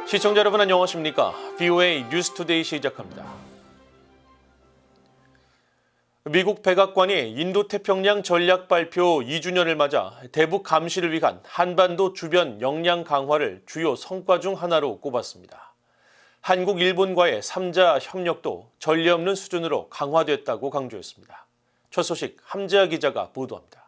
시청자 여러분 안녕하십니까? VOA 뉴스투데이 시작합니다. 미국 백악관이 인도태평양 전략 발표 2주년을 맞아 대북 감시를 위한 한반도 주변 역량 강화를 주요 성과 중 하나로 꼽았습니다. 한국, 일본과의 3자 협력도 전례 없는 수준으로 강화됐다고 강조했습니다. 첫 소식 함재하 기자가 보도합니다.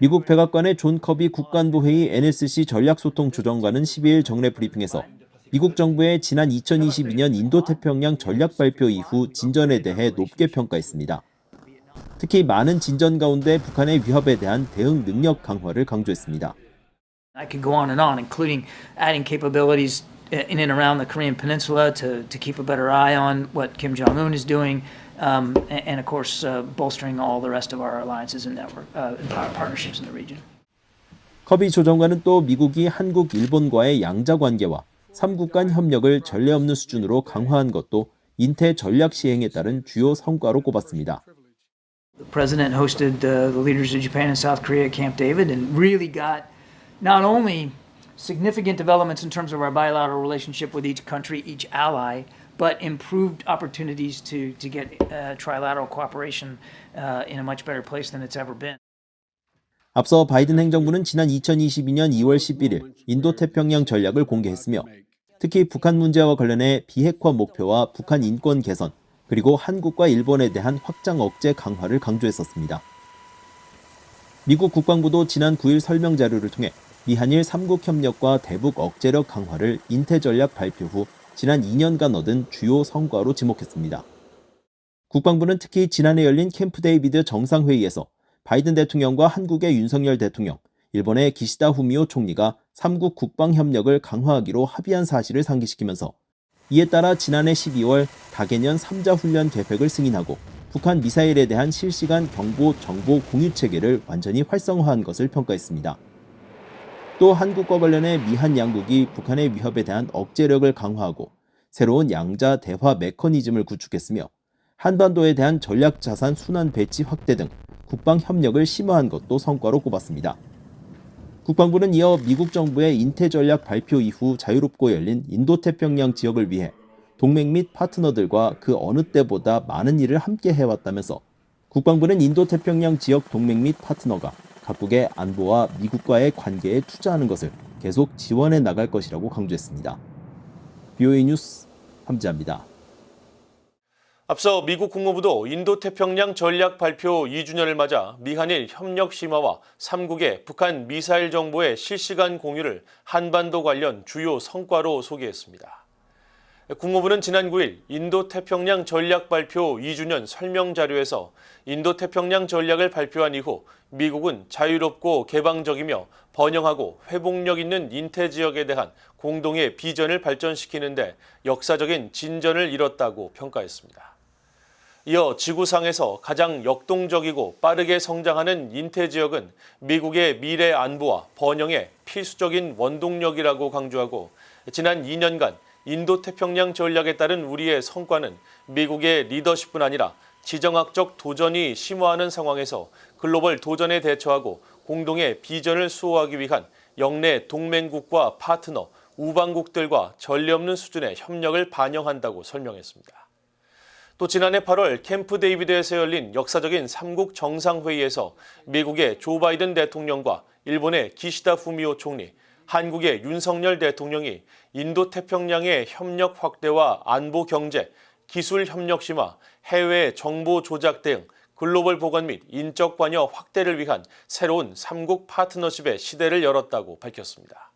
미국 백악관의 존 커비 국가안보회의 NSC 전략소통조정관은 12일 정례 브리핑에서 미국 정부의 지난 2022년 인도태평양 전략 발표 이후 진전에 대해 높게 평가했습니다. 특히 많은 진전 가운데 북한의 위협에 대한 대응 능력 강화를 강조했습니다. I could go on, including adding capabilities in and around the Korean Peninsula to keep a better eye on what Kim Jong-un is doing, and of course bolstering all the rest of our alliances and network partnerships in the region. 커비 조정관은 또 미국이 한국, 일본과의 양자 관계와 3국 간 협력을 전례 없는 수준으로 강화한 것도 인태 전략 시행에 따른 주요 성과로 꼽았습니다. The president hosted the leaders of Japan and South Korea at Camp David and really got not only significant developments in terms of our bilateral relationship with each country, each ally, but improved opportunities to get trilateral cooperation in a much better place than it's ever been. 앞서 바이든 행정부는 지난 2022년 2월 11일 인도태평양 전략을 공개했으며 특히 북한 문제와 관련해 비핵화 목표와 북한 인권 개선, 그리고 한국과 일본에 대한 확장 억제 강화를 강조했었습니다. 미국 국방부도 지난 9일 설명 자료를 통해 미한일 3국 협력과 대북 억제력 강화를 인태 전략 발표 후 지난 2년간 얻은 주요 성과로 지목했습니다. 국방부는 특히 지난해 열린 캠프 데이비드 정상회의에서 바이든 대통령과 한국의 윤석열 대통령, 일본의 기시다 후미오 총리가 3국 국방 협력을 강화하기로 합의한 사실을 상기시키면서 이에 따라 지난해 12월 다개년 3자 훈련 계획을 승인하고 북한 미사일에 대한 실시간 경보 정보 공유 체계를 완전히 활성화한 것을 평가했습니다. 또 한국과 관련해 미한 양국이 북한의 위협에 대한 억제력을 강화하고 새로운 양자 대화 메커니즘을 구축했으며 한반도에 대한 전략 자산 순환 배치 확대 등 국방 협력을 심화한 것도 성과로 꼽았습니다. 국방부는 이어 미국 정부의 인태 전략 발표 이후 자유롭고 열린 인도태평양 지역을 위해 동맹 및 파트너들과 그 어느 때보다 많은 일을 함께 해왔다면서 국방부는 인도태평양 지역 동맹 및 파트너가 각국의 안보와 미국과의 관계에 투자하는 것을 계속 지원해 나갈 것이라고 강조했습니다. VOA 뉴스 함재하입니다. 앞서 미국 국무부도 인도태평양 전략 발표 2주년을 맞아 미한일 협력 심화와 3국의 북한 미사일 정보의 실시간 공유를 한반도 관련 주요 성과로 소개했습니다. 국무부는 지난 9일 인도태평양 전략 발표 2주년 설명 자료에서 인도태평양 전략을 발표한 이후 미국은 자유롭고 개방적이며 번영하고 회복력 있는 인태 지역에 대한 공동의 비전을 발전시키는 데 역사적인 진전을 이뤘다고 평가했습니다. 이어 지구상에서 가장 역동적이고 빠르게 성장하는 인태 지역은 미국의 미래 안보와 번영의 필수적인 원동력이라고 강조하고 지난 2년간 인도태평양 전략에 따른 우리의 성과는 미국의 리더십뿐 아니라 지정학적 도전이 심화하는 상황에서 글로벌 도전에 대처하고 공동의 비전을 수호하기 위한 영내 동맹국과 파트너, 우방국들과 전례 없는 수준의 협력을 반영한다고 설명했습니다. 또 지난해 8월 캠프 데이비드에서 열린 역사적인 3국 정상회의에서 미국의 조 바이든 대통령과 일본의 기시다 후미오 총리, 한국의 윤석열 대통령이 인도태평양의 협력 확대와 안보 경제, 기술 협력 심화, 해외 정보 조작 대응, 글로벌 보건 및 인적 관여 확대를 위한 새로운 3국 파트너십의 시대를 열었다고 밝혔습니다.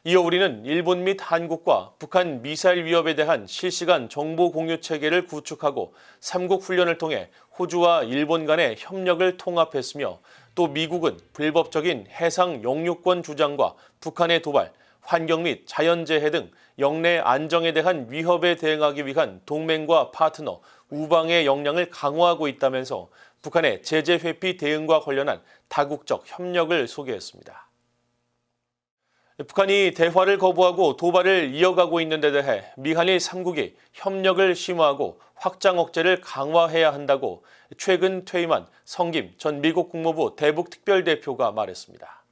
이어 우리는 일본 및 한국과 북한 미사일 위협에 대한 실시간 정보 공유 체계를 구축하고 3국 훈련을 통해 호주와 일본 간의 협력을 통합했으며 또 미국은 불법적인 해상 영유권 주장과 북한의 도발, 환경 및 자연재해 등 영내 안정에 대한 위협에 대응하기 위한 동맹과 파트너, 우방의 역량을 강화하고 있다면서 북한의 제재 회피 대응과 관련한 다국적 협력을 소개했습니다. 북한이 대화를 거부하고 도발을 이어가고 있는 데 대해 미한일 3국이 협력을 심화하고 확장 억제를 강화해야 한다고 최근 퇴임한 성김 전 미국 국무부 대북특별대표가 말했습니다.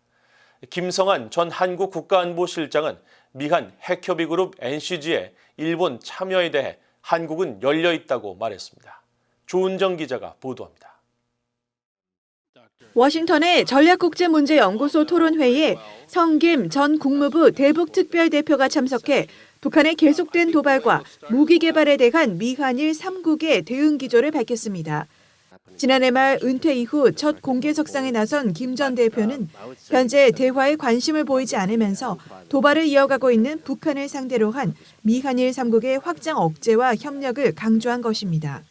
김성한 전 한국 국가안보실장은 미한 핵협의 그룹 NCG의 일본 참여에 대해 한국은 열려 있다고 말했습니다. 조은정 기자가 보도합니다. 워싱턴의 전략국제문제연구소 토론회에 성김 전 국무부 대북특별대표가 참석해 북한의 계속된 도발과 무기 개발에 대한 미한일 3국의 대응 기조를 밝혔습니다. 지난해 말 은퇴 이후 첫 공개석상에 나선 김 전 대표는 현재 대화에 관심을 보이지 않으면서 도발을 이어가고 있는 북한을 상대로 한 미한일 3국의 확장 억제와 협력을 강조한 것입니다.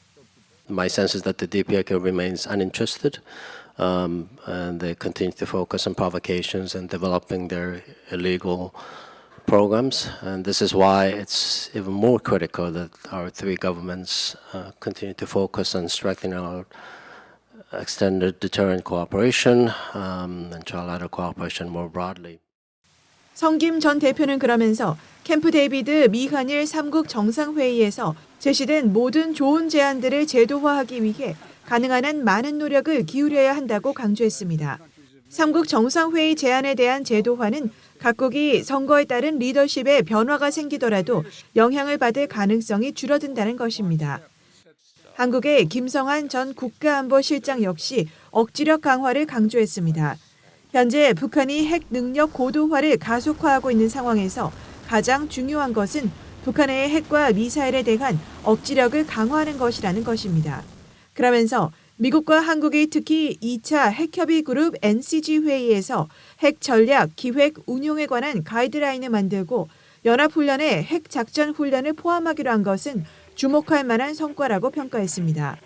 My sense is that the DPRK remains uninterested, and they continue to focus on provocations and developing their illegal programs. And this is why it's even more critical that our three governments continue to focus on strengthening our extended deterrent cooperation and trilateral cooperation more broadly. 성김 전 대표는 그러면서 캠프 데이비드 미한일 3국 정상회의에서 제시된 모든 좋은 제안들을 제도화하기 위해 가능한 한 많은 노력을 기울여야 한다고 강조했습니다. 3국 정상회의 제안에 대한 제도화는 각국이 선거에 따른 리더십에 변화가 생기더라도 영향을 받을 가능성이 줄어든다는 것입니다. 한국의 김성한 전 국가안보실장 역시 억지력 강화를 강조했습니다. 현재 북한이 핵 능력 고도화를 가속화하고 있는 상황에서 가장 중요한 것은 북한의 핵과 미사일에 대한 억지력을 강화하는 것이라는 것입니다. 그러면서 미국과 한국이 특히 2차 핵협의 그룹 NCG 회의에서 핵 전략, 기획, 운용에 관한 가이드라인을 만들고 연합훈련에 핵 작전 훈련을 포함하기로 한 것은 주목할 만한 성과라고 평가했습니다.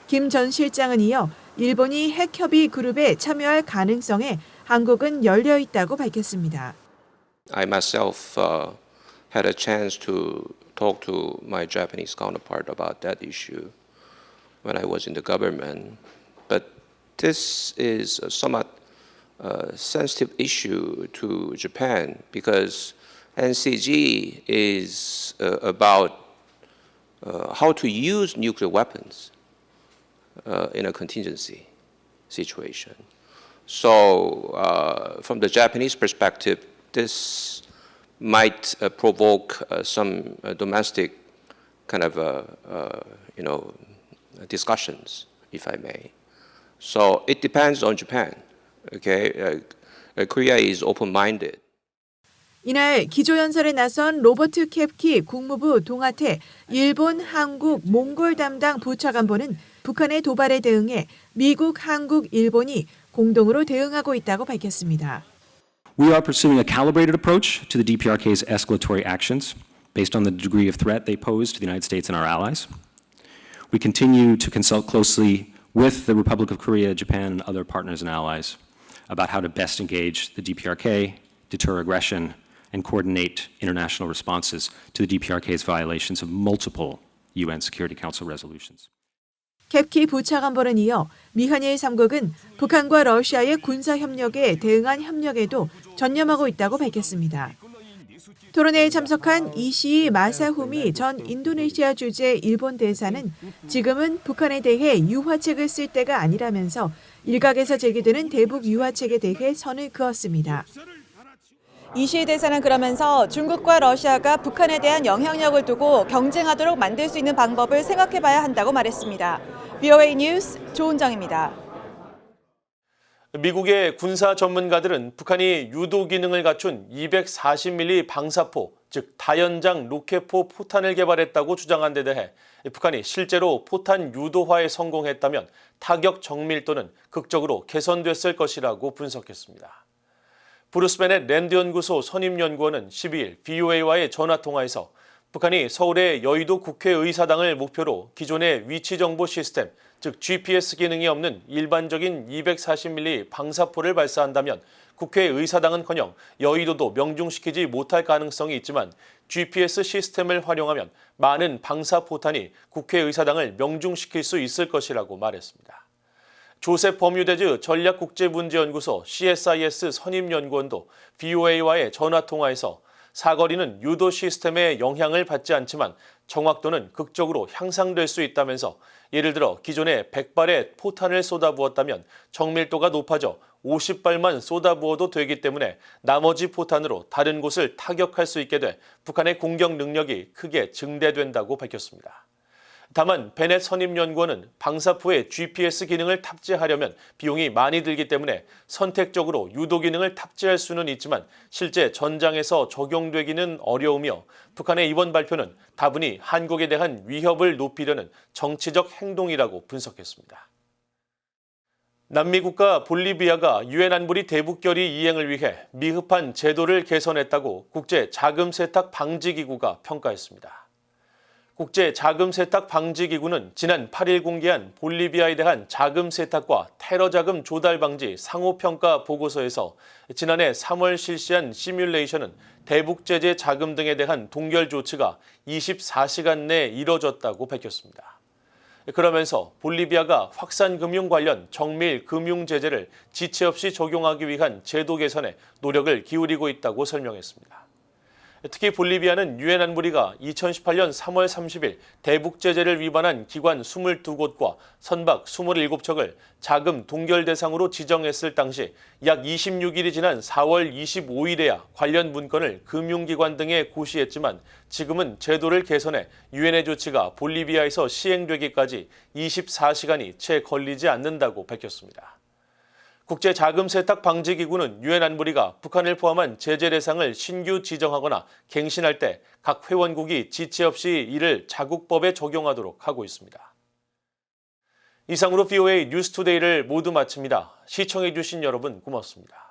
김 전 실장은 이어 일본이 핵협의 그룹에 참여할 가능성에 한국은 열려 있다고 밝혔습니다. I myself had a chance to talk to my Japanese counterpart about that issue when I was in the government. But this is a somewhat sensitive issue to Japan because NCG is about how to use nuclear weapons in a contingency situation. So from the Japanese perspective, this might provoke some domestic kind of discussions, if I may. So it depends on Japan. Okay, Korea is open-minded. 이날 기조연설에 나선 로버트 캡키 국무부 동아태 일본, 한국, 몽골 담당 부차관보는 북한의 도발에 대응해 미국, 한국, 일본이 공동으로 대응하고 있다고 밝혔습니다. We are pursuing a calibrated approach to the DPRK's escalatory actions based on the degree of threat they pose to the United States and our allies. We continue to consult closely with the Republic of Korea, Japan, and other partners and allies about how to best engage the DPRK, deter aggression, and coordinate international responses to the DPRK's violations of multiple UN Security Council resolutions. 캡키 부차관보는 이어 미한일 3국은 북한과 러시아의 군사협력에 대응한 협력에도 전념하고 있다고 밝혔습니다. 토론회에 참석한 이시이 마사후미 전 인도네시아 주재 일본 대사는 지금은 북한에 대해 유화책을 쓸 때가 아니라면서 일각에서 제기되는 대북 유화책에 대해 선을 그었습니다. 이시이 대사는 그러면서 중국과 러시아가 북한에 대한 영향력을 두고 경쟁하도록 만들 수 있는 방법을 생각해봐야 한다고 말했습니다. VOA 뉴스 조은정입니다. 미국의 군사 전문가들은 북한이 유도 기능을 갖춘 240mm 방사포, 즉 다연장 로켓포 포탄을 개발했다고 주장한 데 대해 북한이 실제로 포탄 유도화에 성공했다면 타격 정밀도는 극적으로 개선됐을 것이라고 분석했습니다. 브루스벤의 랜드연구소 선임연구원은 12일 VOA와의 전화통화에서 북한이 서울의 여의도 국회의사당을 목표로 기존의 위치정보 시스템, 즉 GPS 기능이 없는 일반적인 240mm 방사포를 발사한다면 국회의사당은커녕 여의도도 명중시키지 못할 가능성이 있지만 GPS 시스템을 활용하면 많은 방사포탄이 국회의사당을 명중시킬 수 있을 것이라고 말했습니다. 조셉 버뮤데즈 전략국제문제연구소 CSIS 선임연구원도 VOA와의 전화통화에서 사거리는 유도 시스템의 영향을 받지 않지만 정확도는 극적으로 향상될 수 있다면서 예를 들어 기존에 100발의 포탄을 쏟아부었다면 정밀도가 높아져 50발만 쏟아부어도 되기 때문에 나머지 포탄으로 다른 곳을 타격할 수 있게 돼 북한의 공격 능력이 크게 증대된다고 밝혔습니다. 다만 베넷 선임연구원은 방사포에 GPS 기능을 탑재하려면 비용이 많이 들기 때문에 선택적으로 유도 기능을 탑재할 수는 있지만 실제 전장에서 적용되기는 어려우며 북한의 이번 발표는 다분히 한국에 대한 위협을 높이려는 정치적 행동이라고 분석했습니다. 남미 국가 볼리비아가 유엔 안보리 대북결의 이행을 위해 미흡한 제도를 개선했다고 국제자금세탁방지기구가 평가했습니다. 국제자금세탁방지기구는 지난 8일 공개한 볼리비아에 대한 자금세탁과 테러자금 조달 방지 상호평가 보고서에서 지난해 3월 실시한 시뮬레이션은 대북제재 자금 등에 대한 동결 조치가 24시간 내에 이뤄졌다고 밝혔습니다. 그러면서 볼리비아가 확산금융 관련 정밀 금융제재를 지체 없이 적용하기 위한 제도 개선에 노력을 기울이고 있다고 설명했습니다. 특히 볼리비아는 유엔 안보리가 2018년 3월 30일 대북제재를 위반한 기관 22곳과 선박 27척을 자금 동결 대상으로 지정했을 당시 약 26일이 지난 4월 25일에야 관련 문건을 금융기관 등에 고시했지만 지금은 제도를 개선해 유엔의 조치가 볼리비아에서 시행되기까지 24시간이 채 걸리지 않는다고 밝혔습니다. 국제자금세탁방지기구는 유엔 안보리가 북한을 포함한 제재 대상을 신규 지정하거나 갱신할 때 각 회원국이 지체 없이 이를 자국법에 적용하도록 하고 있습니다. 이상으로 VOA 뉴스투데이를 모두 마칩니다. 시청해주신 여러분 고맙습니다.